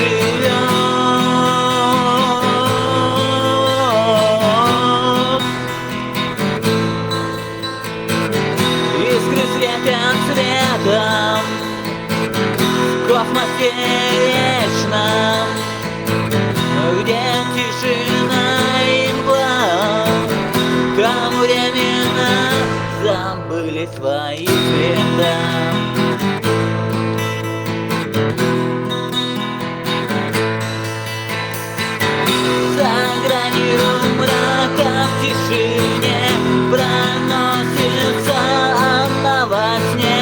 живет. Искры светят цветом в космосе вечном, где тишина и мгла, там временно забыли свои цвета. За гранью мрака в тишине проносится она во сне.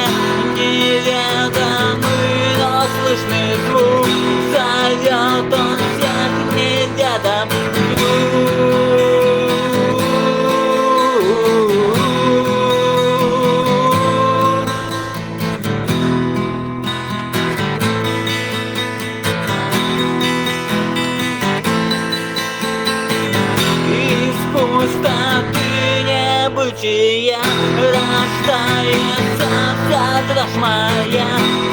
Неведомый, но слышный звук зовет он всех неведом. Пустоты небытия рождается вся дрожь моя.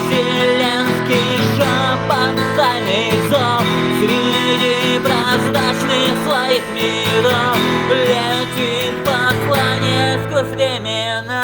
Вселенский шепот, тайный зов среди прозрачных своих миров летит послание сквозь времена.